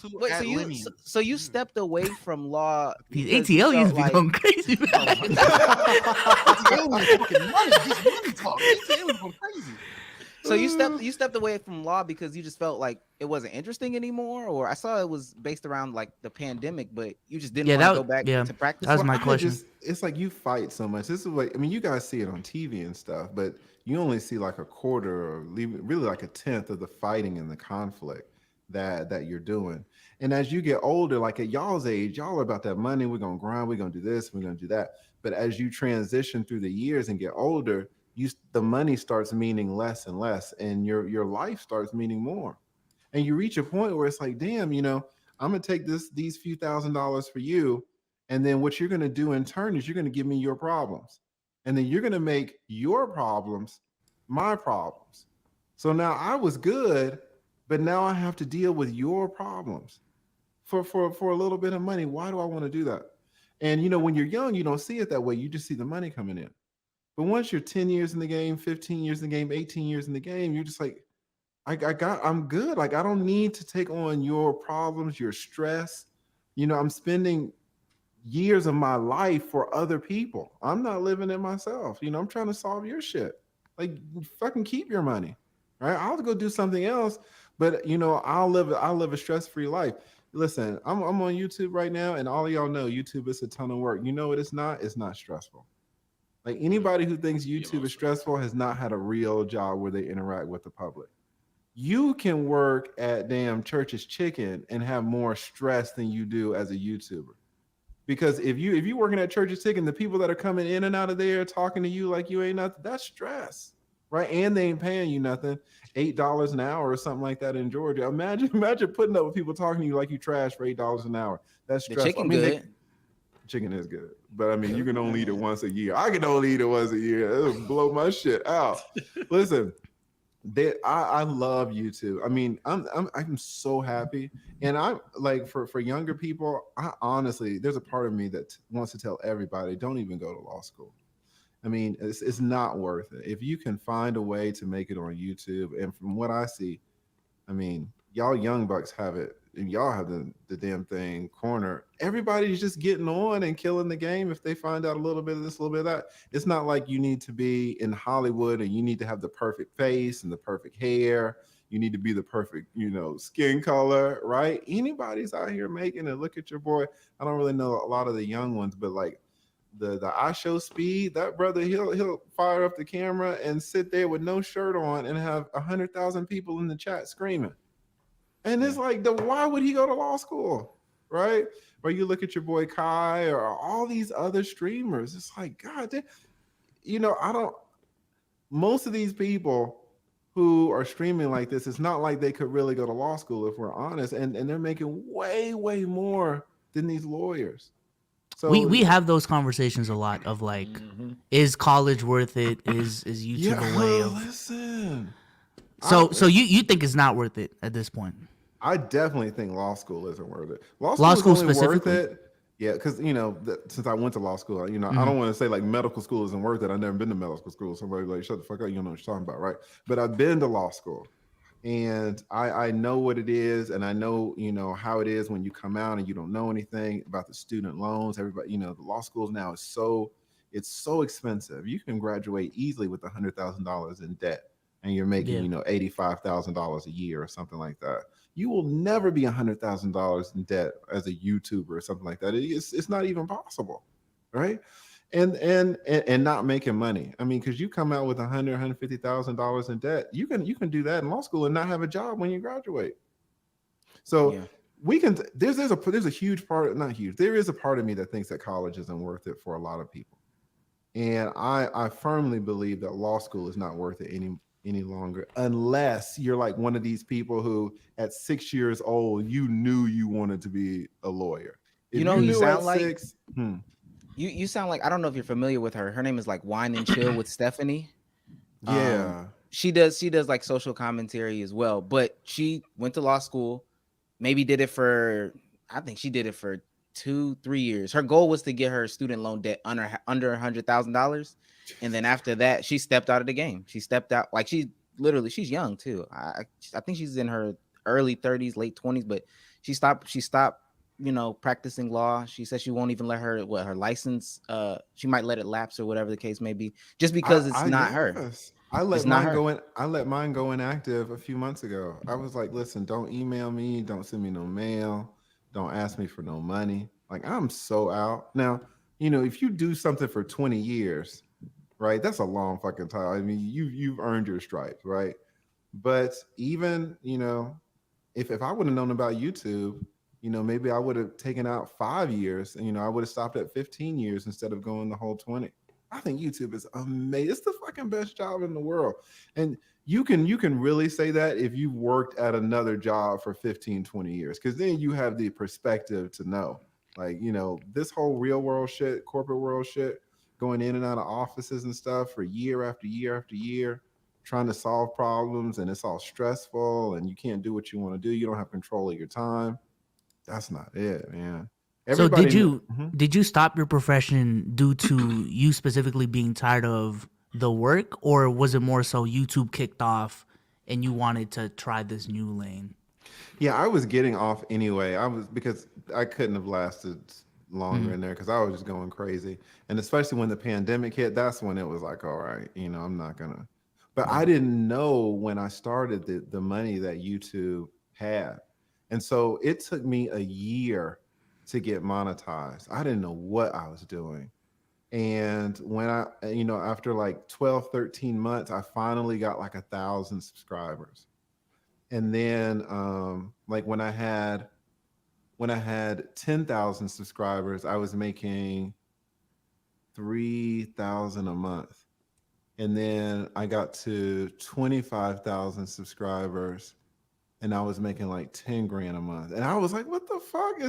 Too Wait, ad linear. so you stepped away from law These because you ATLians felt be like going crazy. Oh my god. ATL talking money, just money talk. ATL going crazy. so you stepped away from law because you just felt like it wasn't interesting anymore, or I saw it was based around like the pandemic, but you just didn't Yeah, want to go back yeah, to that practice. was Well, my I question. just, it's like you fight so much. This is like, I mean, you guys see it on TV and stuff, but you only see like a quarter or really like a tenth of the fighting and the conflict that you're doing. And as you get older, like at y'all's age, y'all are about that money. We're gonna grind. We're gonna do this. We're gonna do that. But as you transition through the years and get older, the money starts meaning less and less, and your life starts meaning more. And you reach a point where it's like, damn, I'm gonna take these few $1,000s for you, and then what you're gonna do in turn is you're gonna give me your problems, and then you're gonna make your problems my problems. So now I was good, but now I have to deal with your problems for a little bit of money. Why do I want to do that? And when you're young, you don't see it that way. You just see the money coming in. But once you're 10 years in the game, 15 years in the game, 18 years in the game, you're just like, I'm good. Like, I don't need to take on your problems, your stress. I'm spending years of my life for other people. I'm not living it myself. I'm trying to solve your shit. Like, fucking keep your money, right? I'll go do something else, but I'll live a stress-free life. Listen, I'm on YouTube right now, and all of y'all know YouTube is a ton of work. You know what it's not? It's not stressful. Like, anybody who thinks YouTube is stressful has not had a real job where they interact with the public. You can work at damn Church's Chicken and have more stress than you do as a YouTuber. Because if you working at Church's Chicken, the people that are coming in and out of there talking to you like you ain't nothing, that's stress, right? And they ain't paying you nothing, $8 an hour or something like that in Georgia. Imagine putting up with people talking to you like you trash for $8 an hour. That's The stressful. chicken good. Chicken is good, but I mean, you can only eat it once a year. I can only eat it once a year. It'll blow my shit out. Listen, I love YouTube. I mean, I'm so happy, and I'm like, for younger people, I honestly, there's a part of me that wants to tell everybody, don't even go to law school. I mean, it's not worth it. If you can find a way to make it on YouTube, and from what I see, I mean, y'all young bucks have it, and y'all have the damn thing corner. Everybody's just getting on and killing the game if they find out a little bit of this, a little bit of that. It's not like you need to be in Hollywood and you need to have the perfect face and the perfect hair. You need to be the perfect, skin color, right? Anybody's out here making it. Look at your boy. I don't really know a lot of the young ones, but like the I Show Speed, that brother, he'll fire up the camera and sit there with no shirt on and have 100,000 people in the chat screaming. And it's like, why would he go to law school, right? Or you look at your boy Kai or all these other streamers. It's like, God, I don't. Most of these people who are streaming like this, it's not like they could really go to law school if we're honest, and they're making way, way more than these lawyers. So We have those conversations a lot of like, is college worth it? Is YouTube a way of? Listen. So you think it's not worth it at this point? I definitely think law school isn't worth it. Law Law school school is only worth specifically? it. Yeah, because since I went to law school, I Mm-hmm. don't want to say like medical school isn't worth it. I've never been to medical school. Somebody like, shut the fuck up, you don't know what you're talking about, right? But I've been to law school, and I know what it is, and I know how it is when you come out and you don't know anything about the student loans. Everybody, the law schools now is it's so expensive. You can graduate easily with $100,000 in debt, and you're making $85,000 a year or something like that. You will never be $100,000 in debt as a YouTuber or something like that. It's not even possible, right? And not making money. I mean, because you come out with $150,000 in debt, you can do that in law school and not have a job when you graduate. So we can. There's a huge part, not huge. There is a part of me that thinks that college isn't worth it for a lot of people, and I firmly believe that law school is not worth it any longer, unless you're like one of these people who at 6 years old you knew you wanted to be a lawyer. If You sound like 6, you sound like, I don't know if you're familiar with her. Her name is like Wine and Chill with Stephanie. Yeah. She does like social commentary as well, but she went to law school, maybe did it for, I think she did it for 2-3 years. Her goal was to get her student loan debt under $100,000, and then after that she stepped out of the game. She stepped out, like she's young too. I think she's in her early 30s, late 20s, but she stopped, practicing law. She said she won't even let her license, she might let it lapse or whatever the case may be, just because it's not her. Yes. I let It's not mine her. go in. I let mine go inactive a few months ago. I was like, listen, don't email me, don't send me no mail, don't ask me for no money. Like, I'm so out. Now, if you do something for 20 years, right? That's a long fucking time. I mean, you've earned your stripes, right? But even, if I would have known about YouTube, maybe I would have taken out 5 years and I would have stopped at 15 years instead of going the whole 20. I think YouTube is amazing. It's the fucking best job in the world. And you can really say that if you've worked at another job for 15, 20 years, because then you have the perspective to know. Like, this whole real world shit, corporate world shit, going in and out of offices and stuff for year after year after year, trying to solve problems, and it's all stressful and you can't do what you want to do. You don't have control of your time. That's not it, man. So did you Mhm. did you stop your profession due to you specifically being tired of the work, or was it more so YouTube kicked off and you wanted to try this new lane? Yeah, I was getting off anyway. Because I couldn't have lasted longer in there because I was just going crazy. And especially when the pandemic hit, that's when it was like, all right, I'm not gonna. But I didn't know when I started the money that YouTube had. And so it took me a year to get monetized. I didn't know what I was doing. And when after like 12, 13 months, I finally got like 1,000 subscribers. And then like when I had 10,000 subscribers, I was making 3,000 a month. And then I got to 25,000 subscribers and I was making like 10 grand a month. And I was like, what the fuck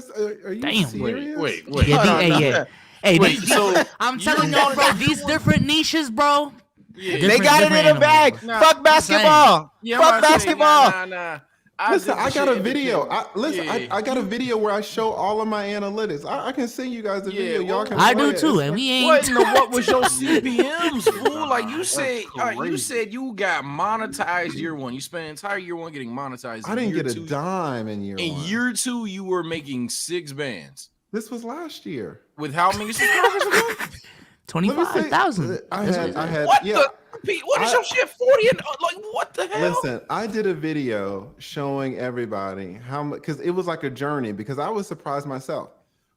are you Damn. serious? Wait. Yeah, Hold on, hey, Wait, these- so I'm you telling y'all, bro, these different niches, bro. Yeah. They got it in a Different bag. animals, Nah, Fuck I'm basketball. Yeah, Fuck I'm about to say, basketball. Nah. Listen, I got a did the video. shit I got a video where I show all of my analytics. I can send you guys the Yeah, video. Y'all well, can I play do it. too, It's and we What ain't. in the what was your CPMs, fool? Like you That's said, all right, you crazy. said you got monetized year one. You spent an entire year one getting monetized. I didn't year get a two, dime in year in one. year two, you were making 6 bands. This was last year. With how many subscribers again? Let me say, 25,000. I That's had, what I he said. had, What yeah. the Pete, what is your shit 40 and like what the hell? Listen, I did a video showing everybody how much, because it was like a journey, because I was surprised myself.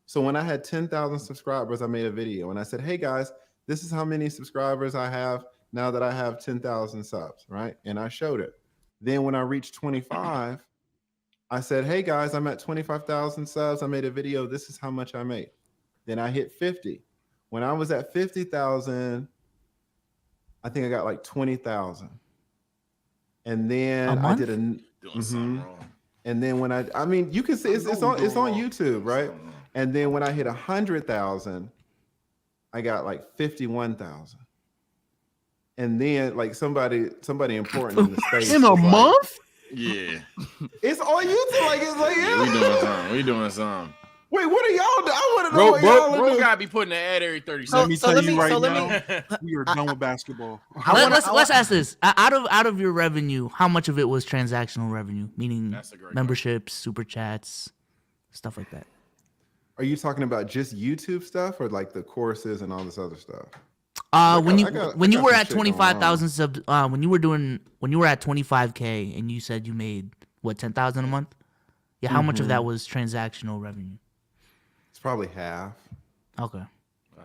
So when I had 10,000 subscribers, I made a video and I said, hey guys, this is how many subscribers I have now that I have 10,000 subs, right? And I showed it. Then when I reached 25, I said, hey guys, I'm at 25,000 subs. I made a video. This is how much I made. Then I hit 50. When I was at 50,000, I think I got like 20,000. And then A month? Doing something wrong. and then when I mean, you can see it's on YouTube, right? Something wrong. And then when I hit 100,000, I got like 51,000. And then like somebody important in the space In a was like, month? Yeah. it's on YouTube. Like it's like Yeah, we doing something. We doing something. Wait, what are y'all doing? I want to know what y'all are Bro doing. gotta be putting an ad every 30 So- seconds. me so tell let you me- right so let now, we are done with basketball. Let's ask this. Out of your revenue, how much of it was transactional revenue, meaning That's a great memberships, super chats, stuff like that? Are you talking about just YouTube stuff or like the courses and all this other stuff? When you I got were some at shit going 25,000 subs, when you were at 25K and you said you made what 10,000 a month? Yeah, how much of that was transactional revenue? It's probably half. Okay,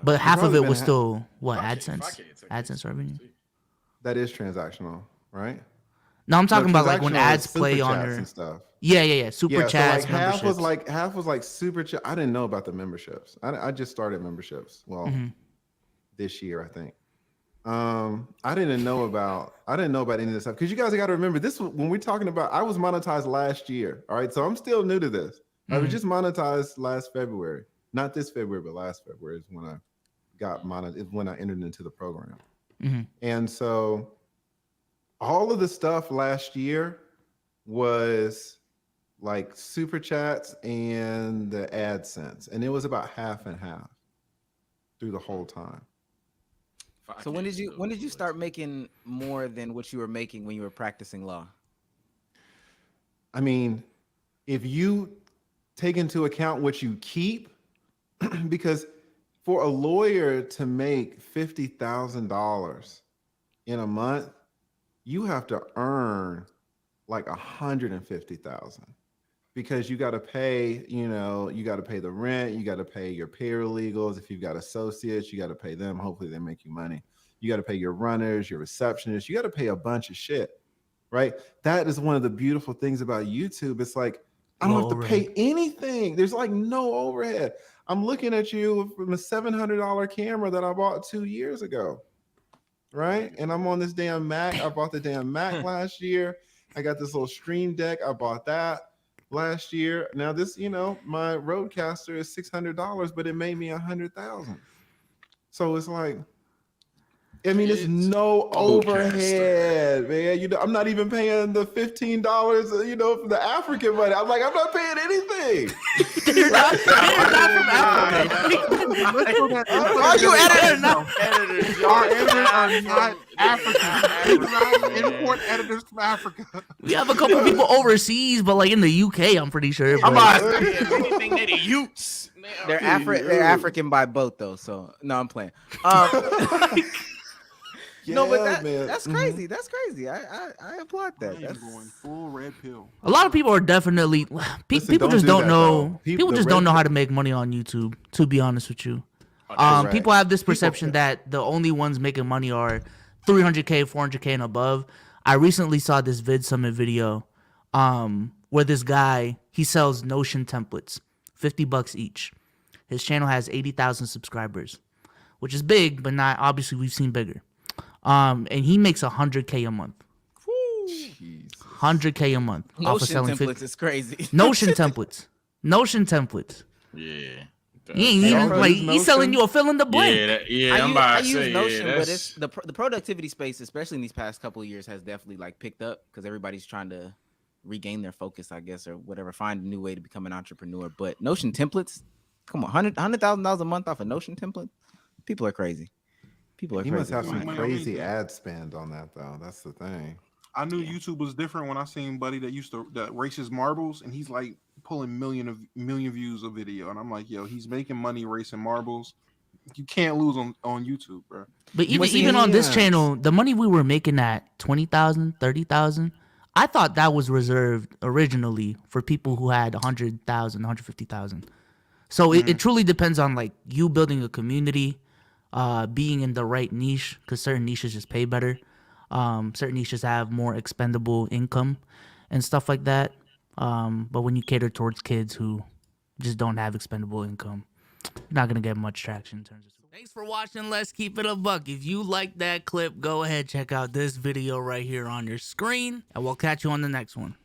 but half of probably it been was ha- still what 5K, AdSense? 5K, AdSense revenue? That is transactional, right? No, I'm talking No, about like when transactional is ads play super on chats your and stuff. yeah super Yeah, chats, so like memberships. half was like super chat. I didn't know about the memberships. I just started memberships. Well, this year I think. I didn't know about any of this stuff because you guys got to remember this when we're talking about. I was monetized last year. All right, so I'm still new to this. I was just monetized last February, not this February, but last February is when I got monetized. Is when I entered into the program, and so all of the stuff last year was like super chats and the AdSense, and it was about half and half through the whole time. So when did you start making more than what you were making when you were practicing law? I mean, if you take into account what you keep, because for a lawyer to make $50,000 in a month, you have to earn like 150,000 because you got to pay, you got to pay the rent, you got to pay your paralegals. If you've got associates, you got to pay them. Hopefully they make you money. You got to pay your runners, your receptionists. You got to pay a bunch of shit, right? That is one of the beautiful things about YouTube. It's like, I don't have to pay anything. There's like no overhead. I'm looking at you from a $700 camera that I bought 2 years ago, right? And I'm on this damn Mac. I bought the damn Mac last year. I got this little Stream Deck. I bought that last year. Now this, my Rodecaster is $600, but it made me $100,000. So it's like, I mean, it's no overhead, man. I'm not even paying the $15, for the African money. I'm like, I'm not paying anything. They're not from Africa. Why are you editors? Our editors are not African. We do not import editors from Africa. We have a couple people overseas, but like in the UK, I'm pretty sure. I'm but- about anything they the Utes. they're African by boat though. So no, I'm playing. No, but that's crazy. That's crazy. I applaud that. I'm That's going full red pill. A lot of people are definitely Listen, people don't just do don't that, know. though. People The just don't know red- how to make money on YouTube. To be honest with you, right. people have this perception that the only ones making money are 300K, 400K, and above. I recently saw this Vid Summit video, where this guy he sells Notion templates, $50 each. His channel has 80,000 subscribers, which is big, but not obviously we've seen bigger. And he makes 100K a month. 100K a month off of Notion selling templates is crazy. Notion templates. Notion templates. Yeah. He ain't even Don't like use he's selling Notion? you a fill in the blank. I'm about I to use say, Notion, yeah, but that's- it's the productivity space, especially in these past couple of years, has definitely like picked up because everybody's trying to regain their focus, I guess, or whatever, find a new way to become an entrepreneur. But Notion templates, come on, $100,000 a month off a Notion template? People are crazy. People are He crazy. must have some Money, crazy money. ad spend on that though. That's the thing. I knew YouTube was different when I seen Buddy that races marbles, and he's like pulling million views a video, and I'm like, yo, he's making money racing marbles. You can't lose on YouTube, bro. But What's even on this yes. channel, the money we were making at 20,000, 30,000, I thought that was reserved originally for people who had 100,000, 150,000. So it truly depends on like you building a community, being in the right niche, because certain niches just pay better. Certain niches have more expendable income and stuff like that. But when you cater towards kids who just don't have expendable income, you're not gonna get much traction in terms of. Thanks for watching. Let's keep it a buck. If you like that clip, go ahead, check out this video right here on your screen, and we'll catch you on the next one.